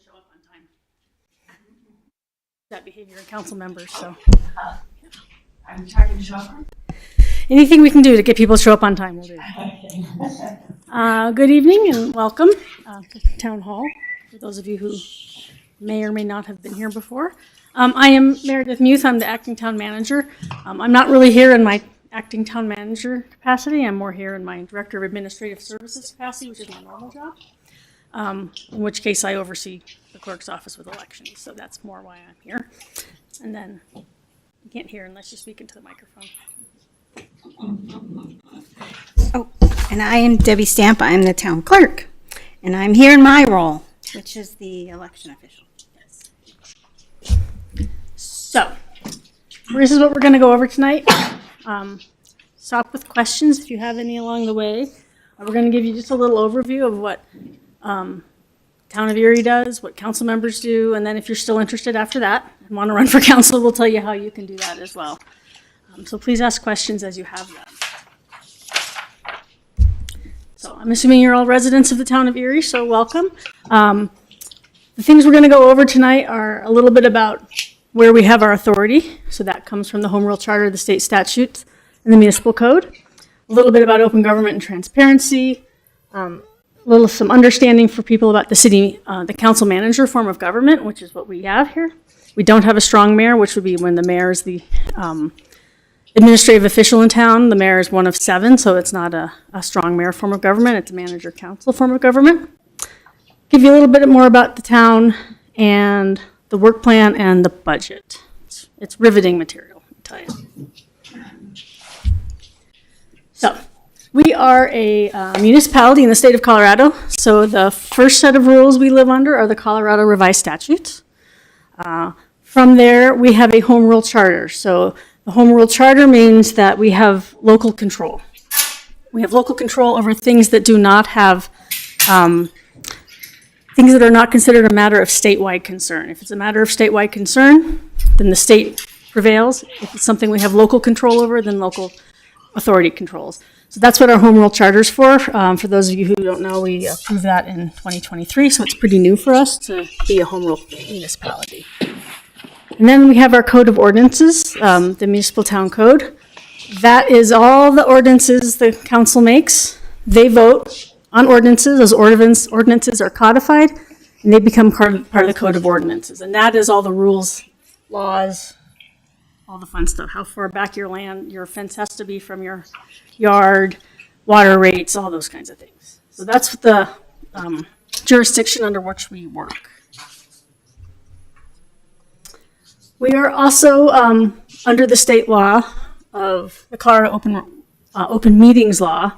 show up on time. That behavior in council members, so. I'm trying to show up. Anything we can do to get people to show up on time, we'll do. Good evening and welcome to Town Hall, for those of you who may or may not have been here before. I am Meredith Muth, I'm the acting town manager. I'm not really here in my acting town manager capacity, I'm more here in my director of administrative services capacity, which is my normal job. In which case I oversee the clerk's office with elections, so that's more why I'm here. And then you can't hear unless you speak into the microphone. Oh, and I am Debbie Stamp. I'm the town clerk, and I'm here in my role, which is the election official. Yes. So, this is what we're going to go over tonight. Stop with questions if you have any along the way. We're going to give you just a little overview of what Town of Erie does, what council members do, and then if you're still interested after that and want to run for council, we'll tell you how you can do that as well. So please ask questions as you have them. So I'm assuming you're all residents of the Town of Erie, so welcome. The things we're going to go over tonight are a little bit about where we have our authority. So that comes from the Home Rule Charter, the state statutes, and the municipal code. A little bit about open government and transparency. Some understanding for people about the city, the council manager form of government, which is what we have here. We don't have a strong mayor, which would be when the mayor is the administrative official in town. The mayor is one of 7, so it's not a strong mayor form of government. It's a manager council form of government. Give you a little bit more about the town and the work plan and the budget. It's riveting material, I'll tell you. So, we are a municipality in the state of Colorado. So the first set of rules we live under are the Colorado Revised Statutes. From there, we have a home rule charter. So the home rule charter means that we have local control. We have local control over things that do not have, things that are not considered a matter of statewide concern. If it's a matter of statewide concern, then the state prevails. If it's something we have local control over, then local authority controls. So that's what our home rule charter is for. For those of you who don't know, we approved that in 2023, so it's pretty new for us to be a home rule municipality. And then we have our code of ordinances, the municipal town code. That is all the ordinances the council makes. They vote on ordinances. Those ordinances are codified, and they become part of the code of ordinances. And that is all the rules, laws, all the fun stuff. How far back your fence has to be from your yard, water rates, all those kinds of things. So that's the jurisdiction under which we work. We are also under the state law of the Colorado Open Meetings Law.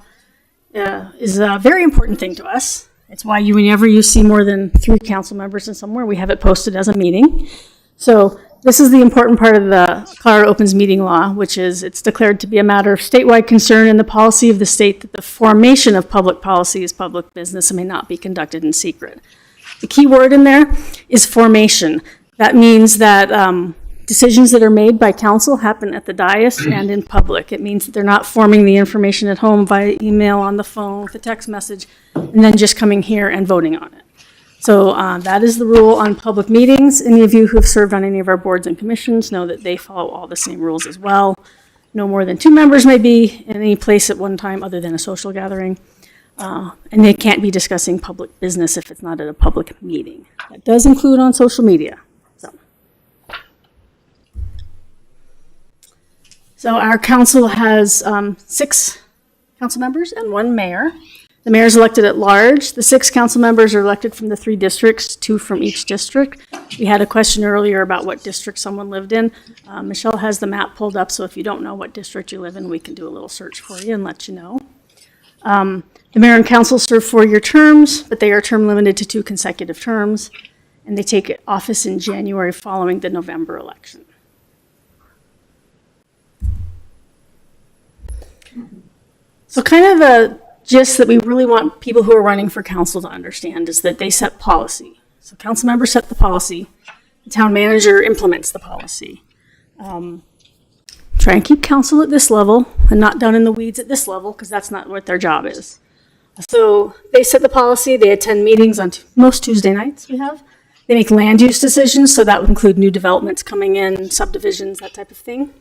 Is a very important thing to us. It's why whenever you see more than 3 council members in somewhere, we have it posted as a meeting. So this is the important part of the Colorado Opens Meeting Law, which is it's declared to be a matter of statewide concern in the policy of the state that the formation of public policy is public business and may not be conducted in secret. The key word in there is formation. That means that decisions that are made by council happen at the dais and in public. It means that they're not forming the information at home via email, on the phone, with a text message, and then just coming here and voting on it. So that is the rule on public meetings. Any of you who have served on any of our boards and commissions know that they follow all the same rules as well. No more than 2 members may be in any place at one time other than a social gathering. And they can't be discussing public business if it's not at a public meeting. That does include on social media. So our council has 6 council members and 1 mayor. The mayor is elected at large. The 6 council members are elected from the 3 districts, 2 from each district. We had a question earlier about what district someone lived in. Michelle has the map pulled up, so if you don't know what district you live in, we can do a little search for you and let you know. The mayor and council serve 4-year terms, but they are term limited to 2 consecutive terms, and they take office in January following the November election. So kind of a gist that we really want people who are running for council to understand is that they set policy. So council members set the policy. The town manager implements the policy. Try and keep council at this level and not down in the weeds at this level because that's not what their job is. So they set the policy. They attend meetings on most Tuesday nights we have. They make land use decisions, so that would include new developments coming in, subdivisions, that type of thing.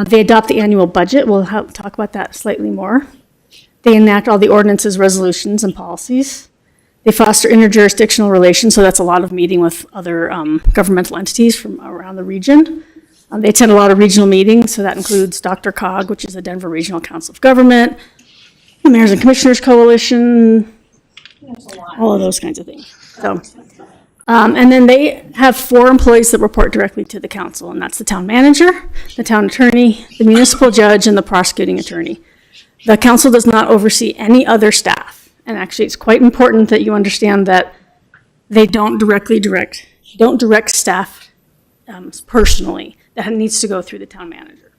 They adopt the annual budget. We'll talk about that slightly more. They enact all the ordinances, resolutions, and policies. They foster interjurisdictional relations, so that's a lot of meeting with other governmental entities from around the region. They attend a lot of regional meetings, so that includes DRCOG, which is the Denver Regional Council of Government, the Mayors and Commissioners Coalition, all of those kinds of things. So, and then they have 4 employees that report directly to the council, and that's the town manager, the town attorney, the municipal judge, and the prosecuting attorney. The council does not oversee any other staff, and actually it's quite important that you understand that they don't direct staff personally. That needs to go through the town manager.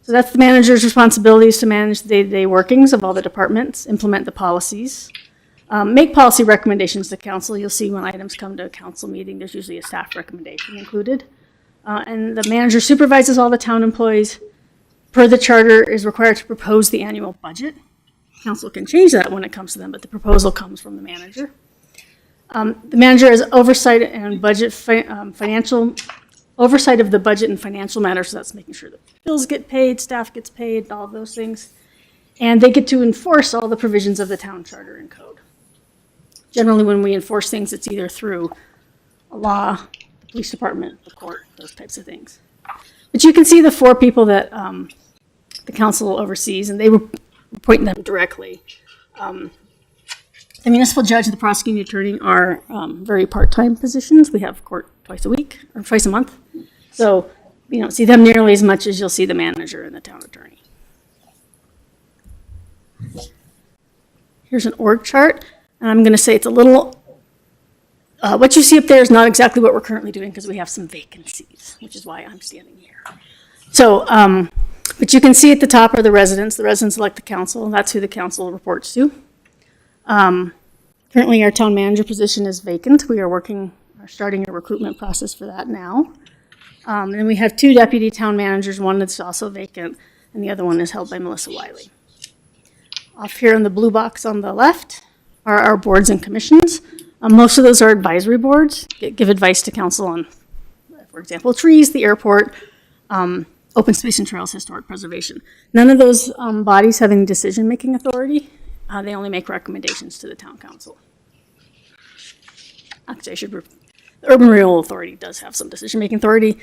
So that's the manager's responsibilities to manage the day-to-day workings of all the departments, implement the policies, make policy recommendations to council. You'll see when items come to a council meeting, there's usually a staff recommendation included. And the manager supervises all the town employees. Per the charter, is required to propose the annual budget. Council can change that when it comes to them, but the proposal comes from the manager. The manager has oversight and oversight of the budget and financial matters, so that's making sure that bills get paid, staff gets paid, all of those things. And they get to enforce all the provisions of the town charter and code. Generally, when we enforce things, it's either through a law, the police department, the court, those types of things. But you can see the 4 people that the council oversees, and they appoint them directly. The municipal judge and the prosecuting attorney are very part-time positions. We have court twice a week, or twice a month. So you don't see them nearly as much as you'll see the manager and the town attorney. Here's an org chart, and I'm going to say it's a little, what you see up there is not exactly what we're currently doing because we have some vacancies, which is why I'm standing here. So, but you can see at the top are the residents. The residents elect the council, and that's who the council reports to. Currently, our town manager position is vacant. We are starting a recruitment process for that now. And we have 2 deputy town managers, one that's also vacant, and the other one is held by Melissa Wiley. Off here in the blue box on the left are our boards and commissions. Most of those are advisory boards, give advice to council on, for example, trees, the airport, open space and trails, historic preservation. None of those bodies have any decision-making authority. They only make recommendations to the town council. Actually, the Urban Renewal Authority does have some decision-making authority.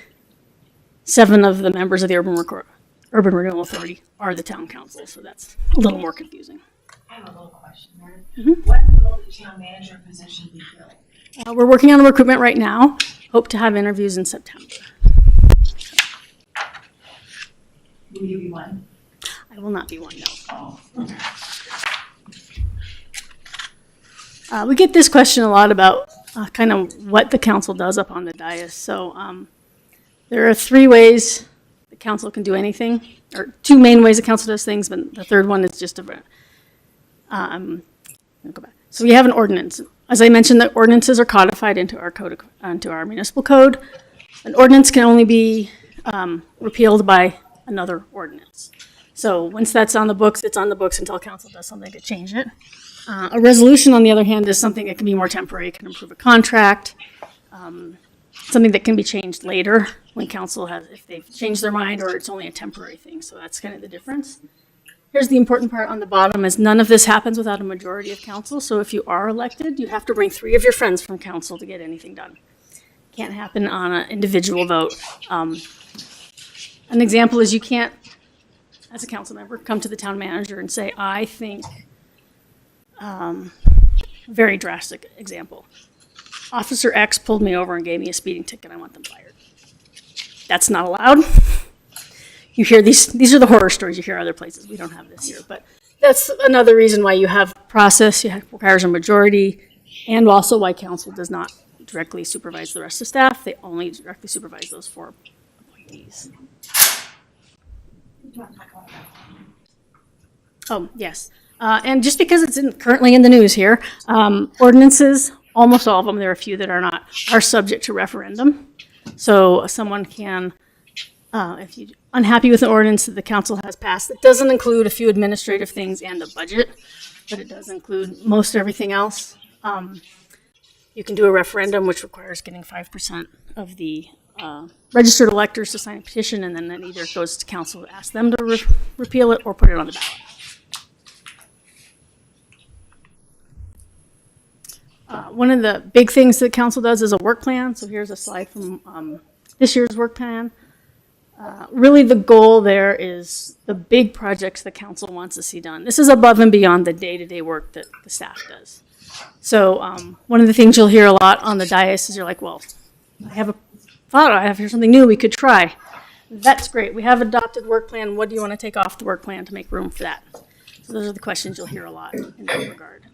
7 of the members of the Urban Renewal Authority are the town council, so that's a little more confusing. I have a little question there. When will the town manager position be filled? We're working on a recruitment right now. Hope to have interviews in September. Will you be one? I will not be one, no. Oh, okay. We get this question a lot about kind of what the council does up on the dais. So there are 3 ways the council can do anything, or 2 main ways the council does things, but the third one is just a, go back. So we have an ordinance. As I mentioned, the ordinances are codified into our code, into our municipal code. An ordinance can only be repealed by another ordinance. So once that's on the books, it's on the books until council does something to change it. A resolution, on the other hand, is something that can be more temporary. It can improve a contract, something that can be changed later when council has, if they've changed their mind, or it's only a temporary thing. So that's kind of the difference. Here's the important part on the bottom is none of this happens without a majority of council. So if you are elected, you have to bring 3 of your friends from council to get anything done. Can't happen on an individual vote. An example is you can't, as a council member, come to the town manager and say, I think, very drastic example. Officer X pulled me over and gave me a speeding ticket. I want them fired. That's not allowed. You hear these are the horror stories you hear other places. We don't have this here, but that's another reason why you have process, requires a majority, and also why council does not directly supervise the rest of staff. They only directly supervise those 4 appointees. Oh, yes. And just because it's currently in the news here, ordinances, almost all of them, there are a few that are not, are subject to referendum. So someone can, if you're unhappy with an ordinance that the council has passed, it doesn't include a few administrative things and the budget, but it does include most everything else. You can do a referendum, which requires getting 5% of the registered electors to sign a petition, and then it either goes to council to ask them to repeal it or put it on the ballot. One of the big things that council does is a work plan. So here's a slide from this year's work plan. Really the goal there is the big projects the council wants to see done. This is above and beyond the day-to-day work that the staff does. So one of the things you'll hear a lot on the dais is you're like, well, I have a thought, I have here something new we could try. That's great. We have adopted work plan. What do you want to take off the work plan to make room for that? So those are the questions you'll hear a lot in that regard.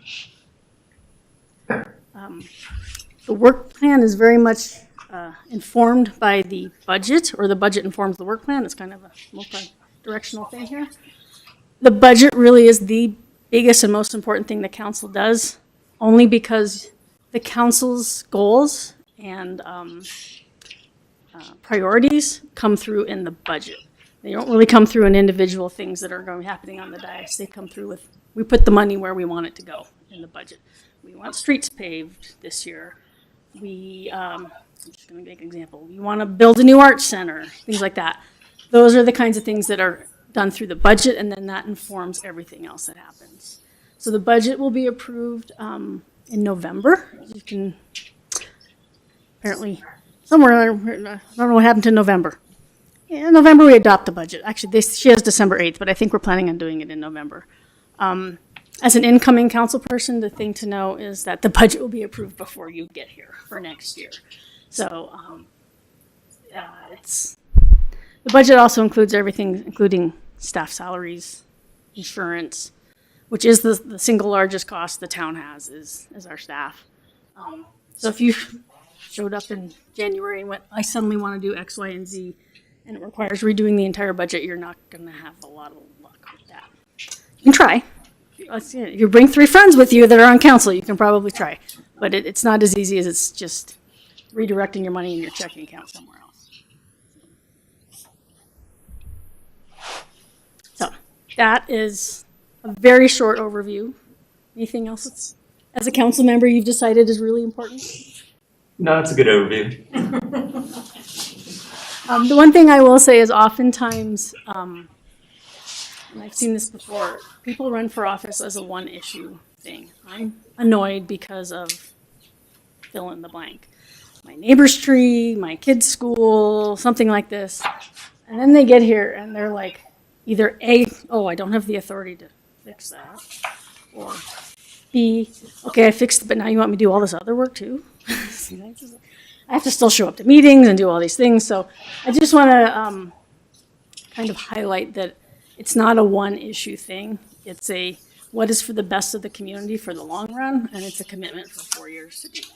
The work plan is very much informed by the budget, or the budget informs the work plan. It's kind of a multi-directional thing here. The budget really is the biggest and most important thing the council does, only because the council's goals and priorities come through in the budget. They don't really come through in individual things that are going to be happening on the dais. They come through with, we put the money where we want it to go in the budget. We want streets paved this year. I'm just going to make an example. We want to build a new arts center, things like that. Those are the kinds of things that are done through the budget, and then that informs everything else that happens. So the budget will be approved in November. You can, apparently, somewhere, I don't know what happened to November. Yeah, in November we adopt the budget. Actually, she has December 8th, but I think we're planning on doing it in November. As an incoming council person, the thing to know is that the budget will be approved before you get here for next year. So the budget also includes everything, including staff salaries, insurance, which is the single largest cost the town has is our staff. So if you showed up in January and went, I suddenly want to do X, Y, and Z, and it requires redoing the entire budget, you're not going to have a lot of luck with that. You can try. If you bring 3 friends with you that are on council, you can probably try. But it's not as easy as it's just redirecting your money in your checking account somewhere else. So that is a very short overview. Anything else that's, as a council member, you've decided is really important? No, it's a good overview. The one thing I will say is oftentimes, and I've seen this before, people run for office as a one-issue thing. I'm annoyed because of fill in the blank. My neighbor's tree, my kid's school, something like this. And then they get here and they're like, either A, oh, I don't have the authority to fix that, or B, okay, I fixed it, but now you want me to do all this other work too? I have to still show up to meetings and do all these things. So I just want to kind of highlight that it's not a one-issue thing. It's a what is for the best of the community for the long run, and it's a commitment for 4 years to do that.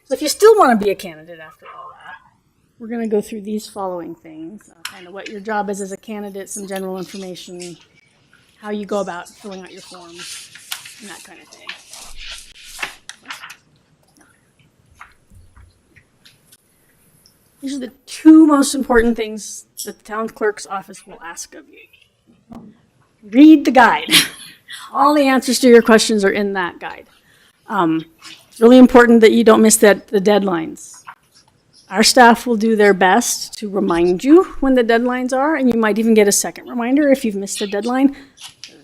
So if you still want to be a candidate after all that, we're going to go through these following things, kind of what your job is as a candidate, some general information, how you go about filling out your forms, and that kind of thing. These are the 2 most important things that the town clerk's office will ask of you. Read the guide. All the answers to your questions are in that guide. It's really important that you don't miss the deadlines. Our staff will do their best to remind you when the deadlines are, and you might even get a second reminder if you've missed a deadline.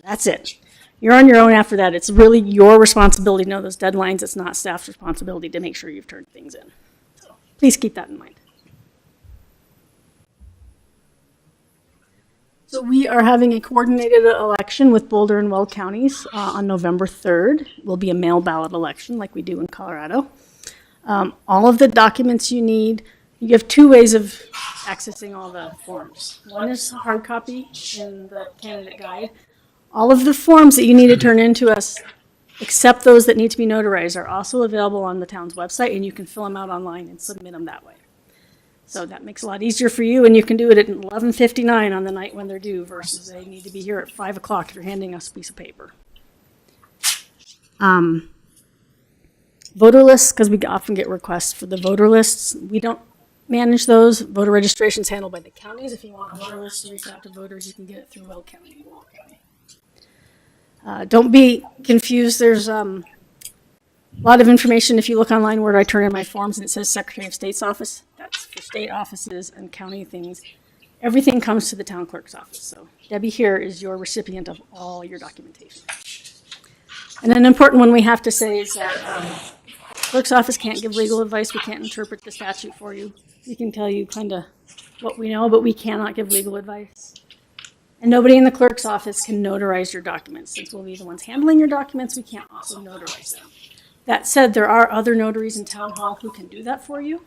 That's it. You're on your own after that. It's really your responsibility to know those deadlines. It's not staff's responsibility to make sure you've turned things in. So please keep that in mind. So we are having a coordinated election with Boulder and Weld counties on November 3rd. It will be a mail ballot election like we do in Colorado. All of the documents you need, you have 2 ways of accessing all the forms. One is a hard copy in the candidate guide. All of the forms that you need to turn in to us, except those that need to be notarized, are also available on the town's website, and you can fill them out online and submit them that way. So that makes it a lot easier for you, and you can do it at 11:59 on the night when they're due versus they need to be here at 5 o'clock if you're handing us a piece of paper. Voter lists, because we often get requests for the voter lists. We don't manage those. Voter registration is handled by the counties. If you want a voter list to reach out to voters, you can get it through Weld County. Don't be confused. There's A lot of information, if you look online where I turn in my forms and it says Secretary of State's office, that's for state offices and county things. Everything comes to the town clerk's office. So Debbie here is your recipient of all your documentation. And an important one we have to say is that clerk's office can't give legal advice. We can't interpret the statute for you. We can tell you kind of what we know, but we cannot give legal advice. And nobody in the clerk's office can notarize your documents. Since we'll be the ones handling your documents, we can't also notarize them. That said, there are other notaries in town hall who can do that for you.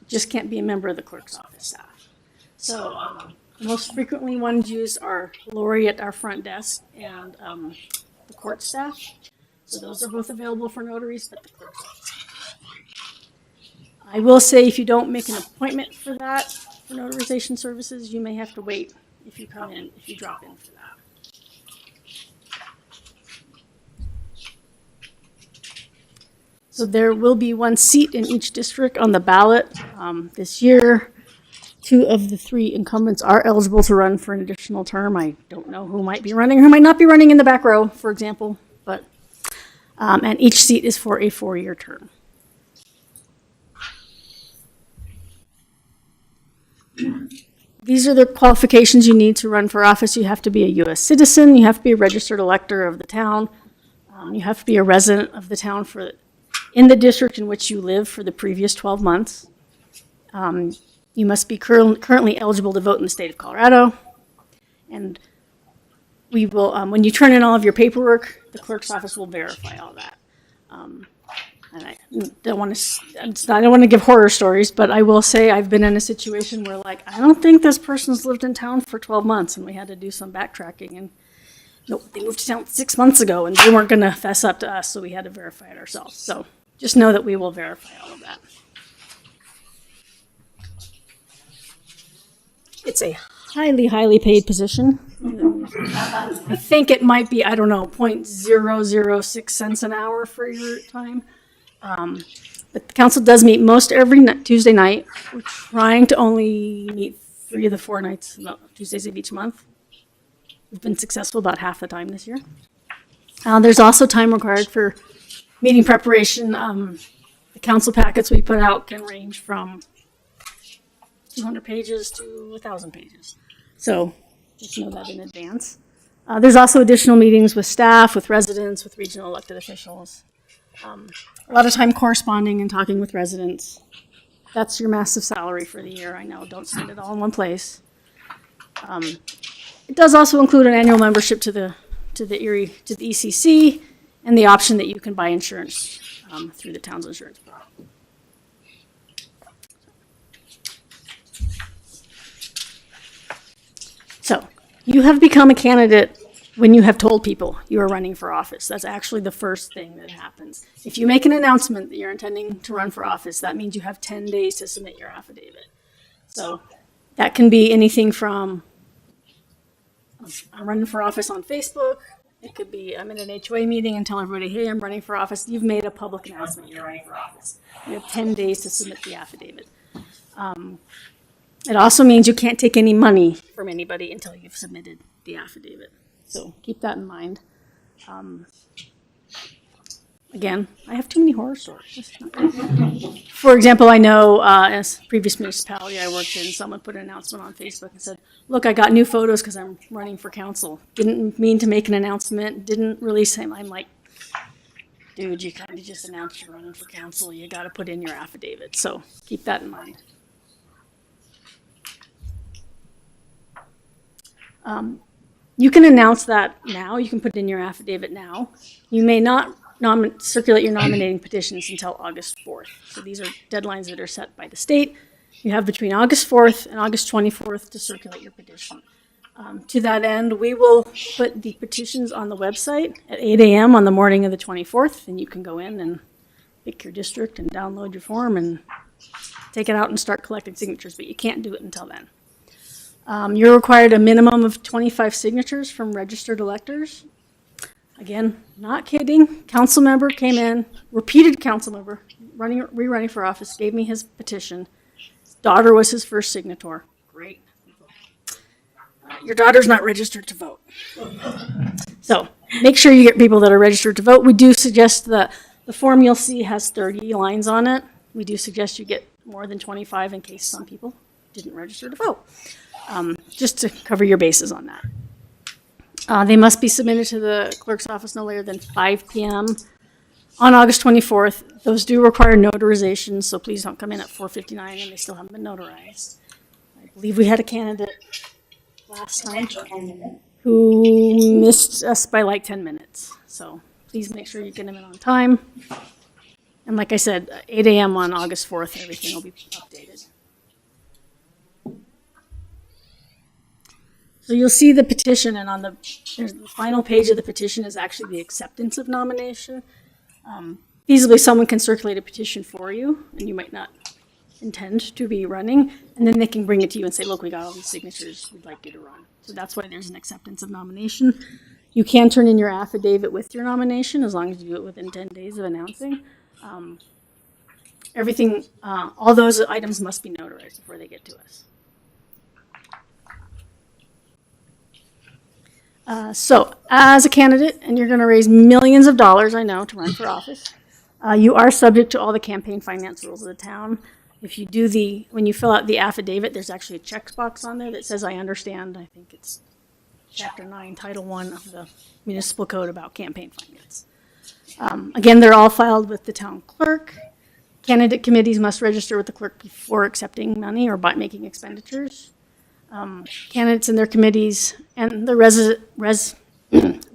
Just can't be a member of the clerk's office staff. So the most frequently ones used are Lori at our front desk and the court staff. So those are both available for notaries, but the clerk's office. I will say if you don't make an appointment for that, for notarization services, you may have to wait if you come in, if you drop in for that. So there will be one seat in each district on the ballot this year. 2 of the 3 incumbents are eligible to run for an additional term. I don't know who might be running, who might not be running in the back row, for example, but and each seat is for a 4-year term. These are the qualifications you need to run for office. You have to be a U.S. citizen. You have to be a registered elector of the town. You have to be a resident of the town in the district in which you live for the previous 12 months. You must be currently eligible to vote in the state of Colorado. And we will, when you turn in all of your paperwork, the clerk's office will verify all that. And I don't want to give horror stories, but I will say I've been in a situation where, like, I don't think this person's lived in town for 12 months, and we had to do some backtracking. And nope, they moved to town 6 months ago, and they weren't going to fess up to us, so we had to verify it ourselves. So just know that we will verify all of that. It's a highly, highly paid position. I think it might be, I don't know, 0.006 cents an hour for your time. But the council does meet most every Tuesday night. We're trying to only meet 3 of the 4 nights, Tuesdays of each month. We've been successful about half the time this year. There's also time required for meeting preparation. The council packets we put out can range from 200 pages to 1,000 pages. So just know that in advance. There's also additional meetings with staff, with residents, with regional elected officials. A lot of time corresponding and talking with residents. That's your massive salary for the year. I know, don't spend it all in one place. It does also include an annual membership to the ECC and the option that you can buy insurance through the town's insurance program. So you have become a candidate when you have told people you are running for office. That's actually the first thing that happens. If you make an announcement that you're intending to run for office, that means you have 10 days to submit your affidavit. So that can be anything from, I'm running for office on Facebook. It could be, I'm in an HOA meeting and tell everybody, hey, I'm running for office. You've made a public announcement you're running for office. You have 10 days to submit the affidavit. It also means you can't take any money from anybody until you've submitted the affidavit. So keep that in mind. Again, I have too many horror stories. For example, I know as previous municipality I worked in, someone put an announcement on Facebook and said, look, I got new photos because I'm running for council. Didn't mean to make an announcement, didn't release him. I'm like, dude, you kind of just announced you're running for council. You got to put in your affidavit. So keep that in mind. You can announce that now. You can put it in your affidavit now. You may not circulate your nominating petitions until August 4th. So these are deadlines that are set by the state. You have between August 4th and August 24th to circulate your petition. To that end, we will put the petitions on the website at 8 a.m. on the morning of the 24th, and you can go in and pick your district and download your form and take it out and start collecting signatures, but you can't do it until then. You're required a minimum of 25 signatures from registered electors. Again, not kidding. Council member came in, repeated council member, rerunning for office, gave me his petition. His daughter was his first signator. Great. Your daughter's not registered to vote. So make sure you get people that are registered to vote. We do suggest that The form you'll see has 30 lines on it. We do suggest you get more than 25 in case some people didn't register to vote, just to cover your bases on that. They must be submitted to the clerk's office no later than 5 p.m. on August 24th. Those do require notarization, so please don't come in at 4:59 and they still haven't been notarized. I believe we had a candidate last time who missed us by like 10 minutes. So please make sure you get them in on time. And like I said, 8 a.m. on August 4th, everything will be updated. So you'll see the petition, and on the final page of the petition is actually the acceptance of nomination. Feasibly, someone can circulate a petition for you, and you might not intend to be running, and then they can bring it to you and say, look, we got all these signatures, we'd like you to run. So that's why there's an acceptance of nomination. You can turn in your affidavit with your nomination as long as you do it within 10 days of announcing. Everything, all those items must be notarized before they get to us. So as a candidate, and you're going to raise millions of dollars, I know, to run for office, you are subject to all the campaign finance rules of the town. If you do when you fill out the affidavit, there's actually a checkbox on there that says, I understand. I think it's Chapter 9, Title 1 of the Municipal Code about campaign finance. Again, they're all filed with the town clerk. Candidate committees must register with the clerk before accepting money or by making expenditures. Candidates and their committees and the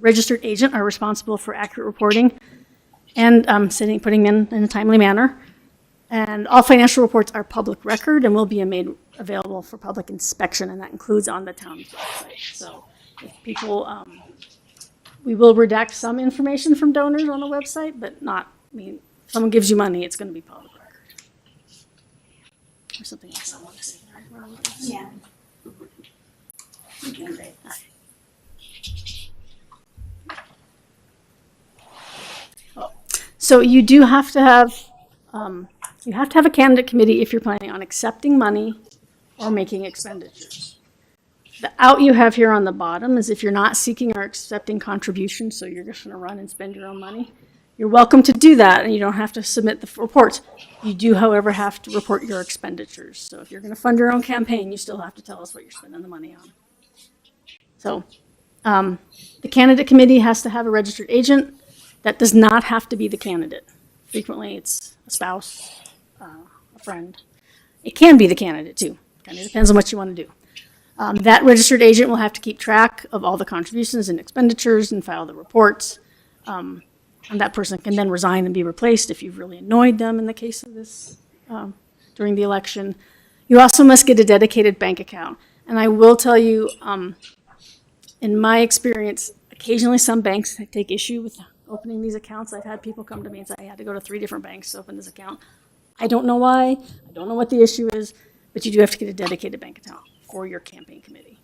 registered agent are responsible for accurate reporting and putting them in a timely manner. And all financial reports are public record and will be made available for public inspection, and that includes on the town's website. So if people, we will redact some information from donors on the website, but not, if someone gives you money, it's going to be public record. Or something else I want to say. Yeah. So you do have to have, a candidate committee if you're planning on accepting money or making expenditures. The out you have here on the bottom is if you're not seeking or accepting contributions, so you're just going to run and spend your own money. You're welcome to do that, and you don't have to submit the reports. You do, however, have to report your expenditures. So if you're going to fund your own campaign, you still have to tell us what you're spending the money on. So the candidate committee has to have a registered agent. That does not have to be the candidate. Frequently, it's a spouse, a friend. It can be the candidate, too. Kind of depends on what you want to do. That registered agent will have to keep track of all the contributions and expenditures and file the reports. And that person can then resign and be replaced if you've really annoyed them in the case of this during the election. You also must get a dedicated bank account. And I will tell you, in my experience, occasionally some banks take issue with opening these accounts. I've had people come to me and say, I had to go to 3 different banks to open this account. I don't know why. I don't know what the issue is, but you do have to get a dedicated bank account for your campaign committee.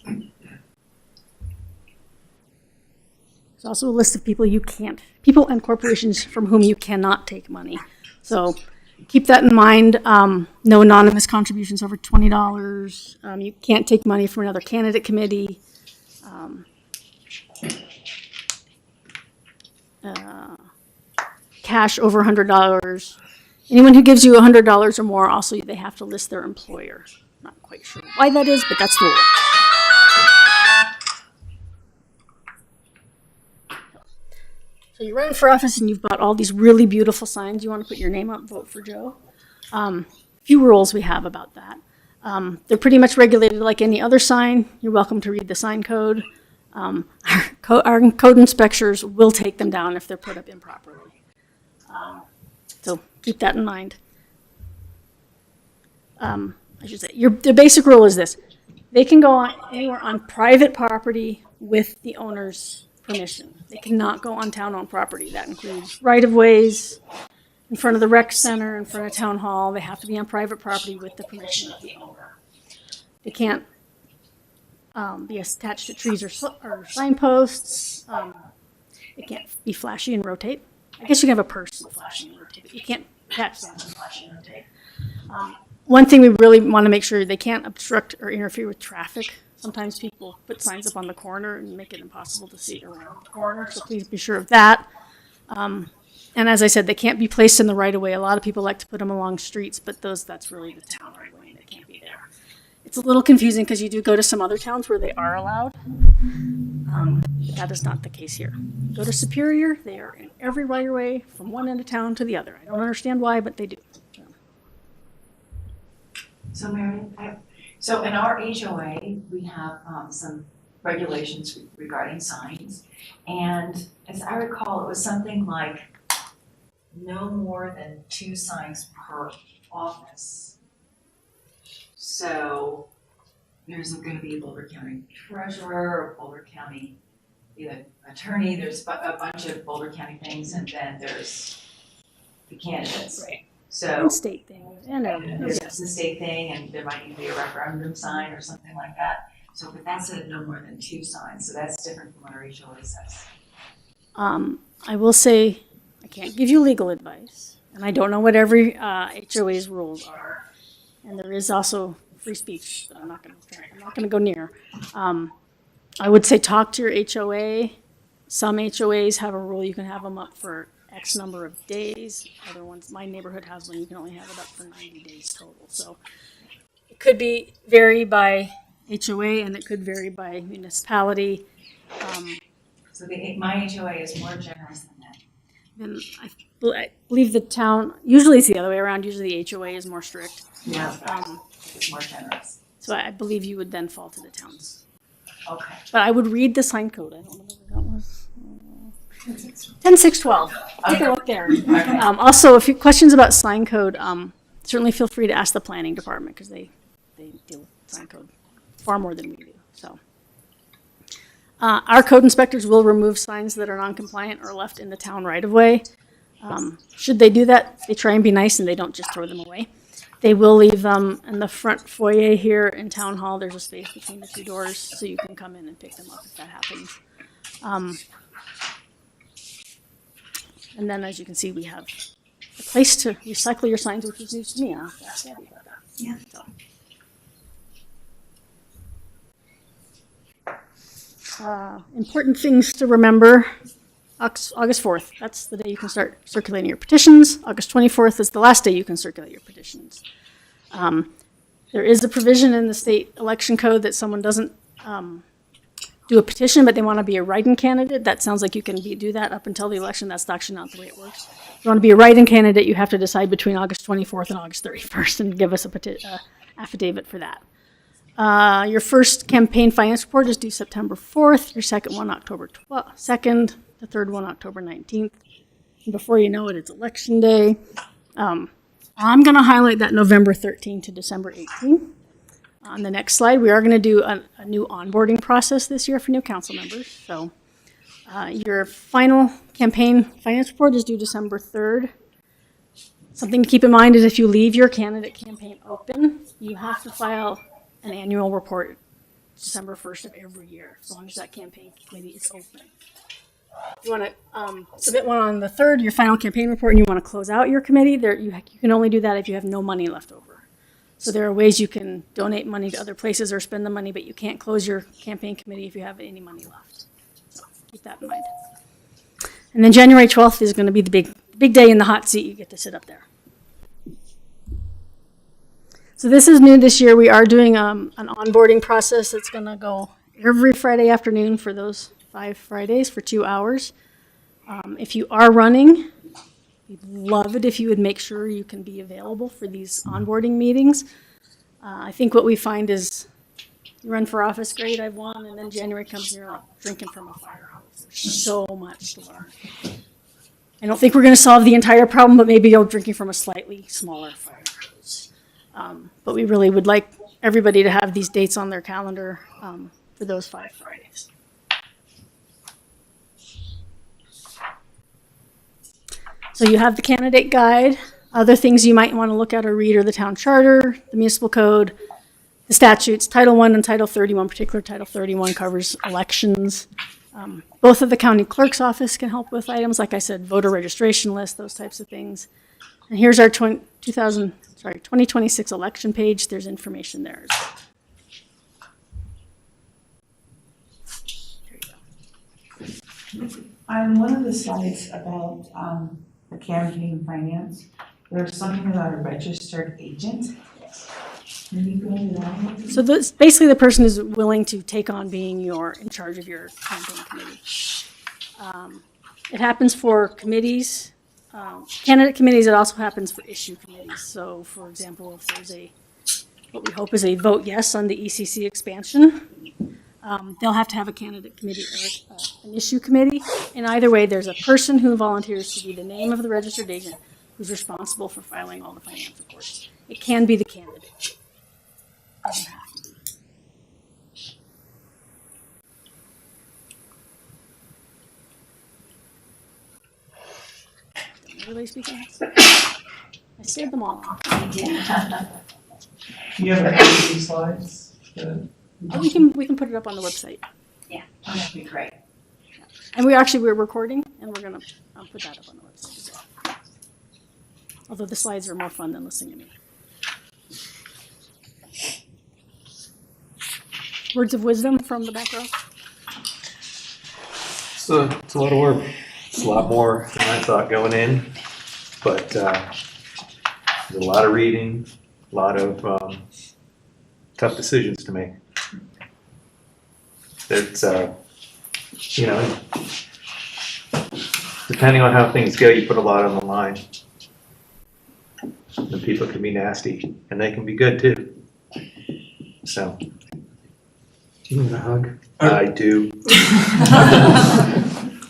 There's also a list of people people and corporations from whom you cannot take money. So keep that in mind. No anonymous contributions over $20. You can't take money from another candidate committee. Cash over $100. Anyone who gives you $100 or more, also they have to list their employer. Not quite sure why that is, but that's the rule. So you're running for office and you've bought all these really beautiful signs. You want to put your name up, vote for Joe. Few rules we have about that. They're pretty much regulated like any other sign. You're welcome to read the sign code. Our code inspectors will take them down if they're put up improperly. So keep that in mind. I should say, the basic rule is this. They can go anywhere on private property with the owner's permission. They cannot go on town-owned property. That includes right-of-ways, in front of the rec center, in front of town hall. They have to be on private property with the permission of the owner. They can't be attached to trees or signposts. It can't be flashy and rotate. I guess you can have a purse with flashy and rotate, but you can't attach that to flashy and rotate. One thing we really want to make sure, they can't obstruct or interfere with traffic. Sometimes people put signs up on the corner and make it impossible to see around the corner, so please be sure of that. And as I said, they can't be placed in the right of way. A lot of people like to put them along streets, but that's really the town right of way, and they can't be there. It's a little confusing because you do go to some other towns where they are allowed. But that is not the case here. Go to Superior, they are in every right of way from one end of town to the other. I don't understand why, but they do. So Marion, so in our HOA, we have some regulations regarding signs. And as I recall, it was something like no more than 2 signs per office. So there's going to be a Boulder County treasurer, Boulder County attorney, there's a bunch of Boulder County things, and then there's the candidates. Right. So And state things. And there's the state thing, and there might even be a referendum sign or something like that. So, but that said no more than 2 signs, so that's different from what our HOA says. I will say, I can't give you legal advice, and I don't know what every HOA's rules are. And there is also free speech that I'm not going to go near. I would say talk to your HOA. Some HOAs have a rule you can have them up for X number of days. Other ones, my neighborhood has one, you can only have it up for 90 days total. So it could vary by HOA, and it could vary by municipality. So my HOA is more generous than that. And I believe the town, usually it's the other way around, usually the HOA is more strict. Yeah, it's more generous. So I believe you would then fall to the towns. Okay. But I would read the sign code. I don't know what that was. 10612. Take a look there. Also, if you have questions about sign code, certainly feel free to ask the planning department because they deal with sign code far more than we do. So, our code inspectors will remove signs that are non-compliant or left in the town right of way. Should they do that, they try and be nice and they don't just throw them away. They will leave them in the front foyer here in Town Hall. There's a space between the 2 doors, so you can come in and pick them up if that happens. And then, as you can see, we have a place to recycle your signs, which is news to me. I'll have to ask Abby about that. Yeah. Important things to remember. August 4th, that's the day you can start circulating your petitions. August 24th is the last day you can circulate your petitions. There is a provision in the state election code that someone doesn't do a petition, but they want to be a write-in candidate. That sounds like you can do that up until the election. That's actually not the way it works. If you want to be a write-in candidate, you have to decide between August 24th and August 31st and give us a affidavit for that. Your first campaign finance report is due September 4th, your second one October 2nd, the third one October 19th. And before you know it, it's election day. I'm going to highlight that November 13th to December 18th. On the next slide, we are going to do a new onboarding process this year for new council members. So your final campaign finance report is due December 3rd. Something to keep in mind is if you leave your candidate campaign open, you have to file an annual report December 1st of every year, as long as that campaign committee is open. If you want to submit one on the 3rd, your final campaign report, and you want to close out your committee, you can only do that if you have no money left over. So there are ways you can donate money to other places or spend the money, but you can't close your campaign committee if you have any money left. So keep that in mind. And then January 12th is going to be the big day in the hot seat. You get to sit up there. So this is new this year. We are doing an onboarding process that's going to go every Friday afternoon for those 5 Fridays for 2 hours. If you are running, we'd love it if you would make sure you can be available for these onboarding meetings. I think what we find is you run for office, great, I've won, and then January comes and you're like drinking from a fire hose. There's so much to learn. I don't think we're going to solve the entire problem, but maybe you're drinking from a slightly smaller fire hose. But we really would like everybody to have these dates on their calendar for those 5 Fridays. So you have the candidate guide. Other things you might want to look at or read are the town charter, the municipal code, the statutes, Title I and Title 31. Particular Title 31 covers elections. Both of the county clerk's office can help with items, like I said, voter registration list, those types of things. And here's our 2026 election page. There's information there as well. There you go. On one of the slides about the campaign finance, there's something about a registered agent. Can you go into that? So this, basically the person is willing to take on being in charge of your campaign committee. It happens for committees, candidate committees. It also happens for issue committees. So for example, if there's what we hope is a vote yes on the ECC expansion, they'll have to have a candidate committee or an issue committee. And either way, there's a person who volunteers to be the name of the registered agent who's responsible for filing all the finance reports. It can be the candidate. Doesn't have to be. Don't everybody speak on this? I saved them all. Do you have any of these slides? We can put it up on the website. That'd be great. And we're recording, and we're gonna put that up on the website as well. Although the slides are more fun than listening to me. Words of wisdom from the back row. So it's a lot of work. It's a lot more than I thought going in, but there's a lot of reading, a lot of tough decisions to make. It's depending on how things go, you put a lot on the line. And people can be nasty, and they can be good too. So, you need a hug? I do.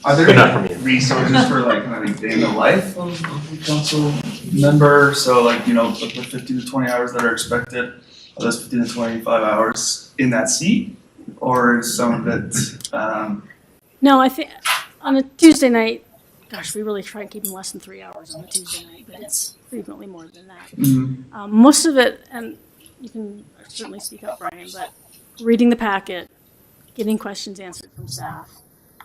Are there But not from you. resources for like kind of like day in the life of a council member? So like, the 15 to 20 hours that are expected, are those 15 to 25 hours in that seat? Or is some of it, No, I think on a Tuesday night, gosh, we really try and keep them less than 3 hours on a Tuesday night, but it's frequently more than that. Most of it, and you can certainly speak up, Brian, but reading the packet, getting questions answered from staff,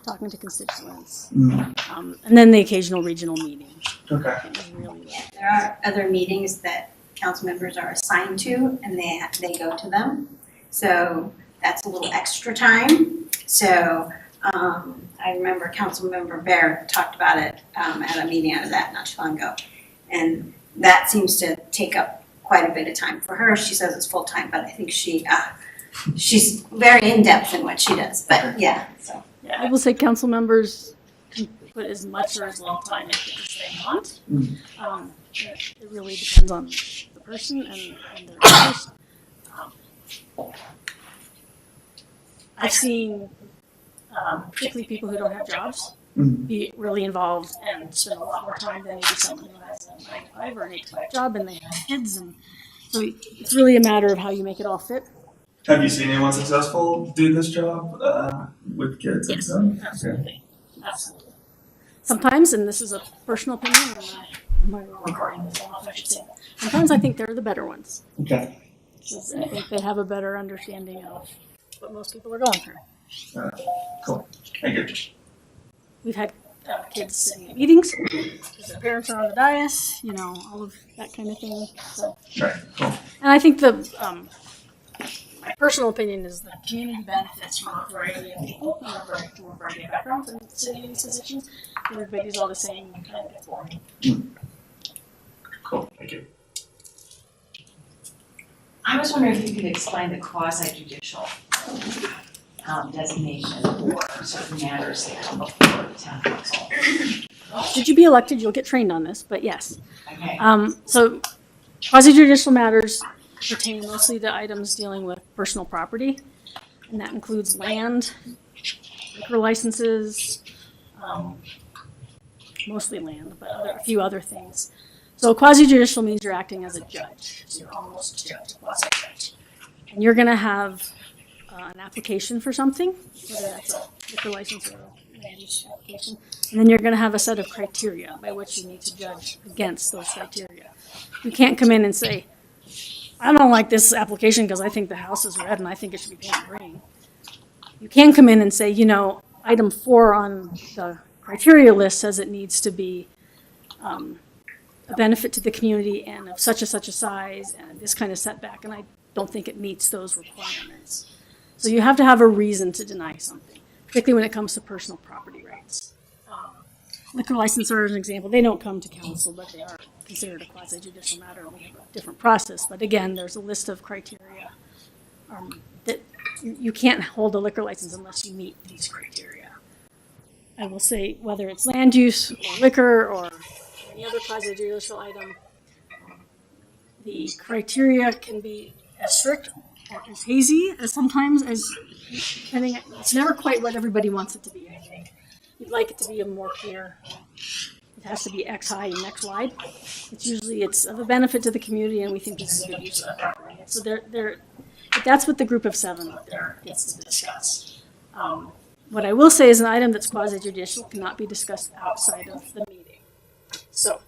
talking to constituents, and then the occasional regional meeting. okay. It was really There are other meetings that council members are assigned to, and they go to them. So that's a little extra time. So I remember Councilmember Bear talked about it at a meeting out of that not too long ago. And that seems to take up quite a bit of time for her. She says it's full time, but I think she's very in-depth in what she does. But yeah, so. Yeah, I will say council members can put as much or as little time into it as they want. It really depends on the person and their interest. I've seen particularly people who don't have jobs be really involved and spend a lot more time than maybe someone who has a 9-to-5 or an 8-to-5 job and they have kids. And so it's really a matter of how you make it all fit. Have you seen anyone successful do this job with kids and Yes, stuff? absolutely. Absolutely. Sometimes, and this is a personal opinion, and I'm recording this, I don't know if I should say that. Sometimes I think they're the better ones. Okay. Because I think they have a better understanding of what most people are going through. Cool. Thank you. We've had kids sitting at meetings, because their parents are on the dais, all of that kind of thing. So, Right, cool. and I think my personal opinion is the community benefits from a variety of people, from a variety of backgrounds and sitting in these positions. Everybody's all the same, kind of gets boring. Cool, thank you. I was wondering if you could explain the quasi-judicial designation for certain matters that come before the town council. Should you be elected, you'll get trained on this, but yes. Okay. So quasi-judicial matters pertain mostly to items dealing with personal property, and that includes land, liquor licenses, mostly land, but a few other things. So quasi-judicial means you're acting as a judge, so you're almost a judge, quasi-judge. And you're gonna have an application for something, whether that's a liquor license or a land use application, and then you're gonna have a set of criteria by which you need to judge against those criteria. You can't come in and say, I don't like this application because I think the house is red and I think it should be painted green. You can come in and say, item 4 on the criteria list says it needs to be a benefit to the community and of such a size and this kind of setback, and I don't think it meets those requirements. So you have to have a reason to deny something, particularly when it comes to personal property rights. liquor license are an example. They don't come to council, but they are considered a quasi-judicial matter. We have a different process. But again, there's a list of criteria that you can't hold a liquor license unless you meet these criteria. I will say whether it's land use or liquor or any other quasi-judicial item, the criteria can be as strict or as hazy as sometimes as depending. It's never quite what everybody wants it to be. I think you'd like it to be a more clear. It has to be X high and X wide. It's of a benefit to the community, and we think this is a good use of the property. So that's what the group of 7 up there gets to discuss. What I will say is an item that's quasi-judicial cannot be discussed outside of the meeting. So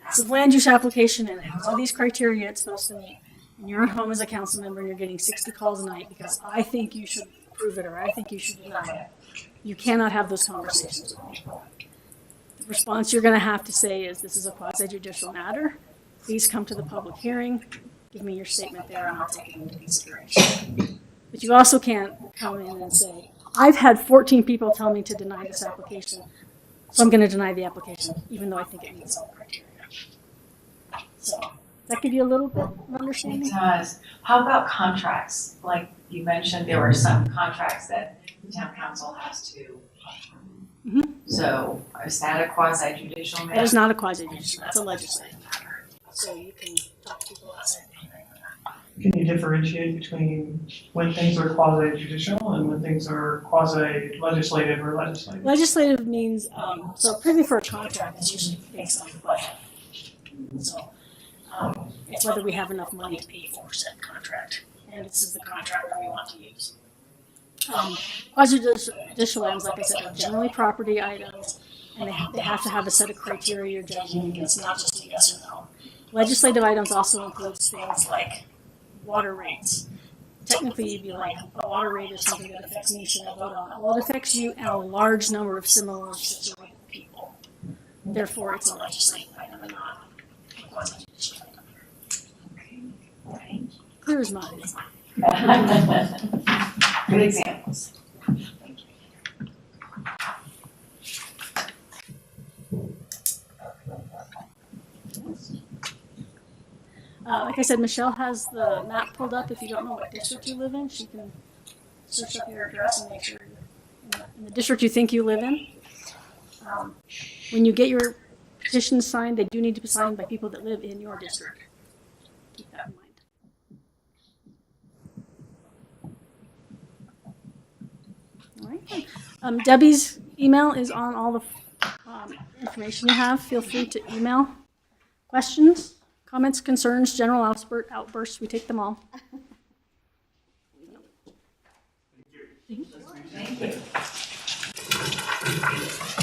it's a land use application and it has all these criteria it's supposed to meet. And you're at home as a council member and you're getting 60 calls a night because I think you should approve it or I think you should deny it. You cannot have those conversations with people. The response you're going to have to say is, this is a quasi-judicial matter. Please come to the public hearing. Give me your statement there and I'll take it into consideration. But you also can't come in and say, I've had 14 people tell me to deny this application, so I'm going to deny the application, even though I think it meets all the criteria. So, does that give you a little bit of understanding? It does. How about contracts? Like you mentioned, there were some contracts that the town council has to. Mhm. So is that a quasi-judicial That matter? is not a quasi-judicial, that's a legislative matter. So you can talk to people outside. Can you differentiate between when things are quasi-judicial and when things are quasi-legislative or legislative? Legislative means, so privy for a contract is usually based on the budget. So it's whether we have enough money to pay for said contract, and this is the contract that we want to use. Quasi-judicial items, like I said, are generally property items, and they have to have a set of criteria you're judging against, not just a yes or no. Legislative items also includes things like water rates. Technically, you'd be like, a water rate is something that affects me, should I vote on it? Well, it affects you and a large number of similar situated people. Therefore, it's a legislative item and not a quasi-judicial item. Okay. Clear as mud. Good examples. Like I said, Michelle has the map pulled up. If you don't know what district you live in, she can search up your address and make sure you're in the district you think you live in. When you get your petitions signed, they do need to be signed by people that live in your district. Keep that in mind. All right. Debbie's email is on all the information you have. Feel free to email questions, comments, concerns, general outbursts. We take them all. Thank you.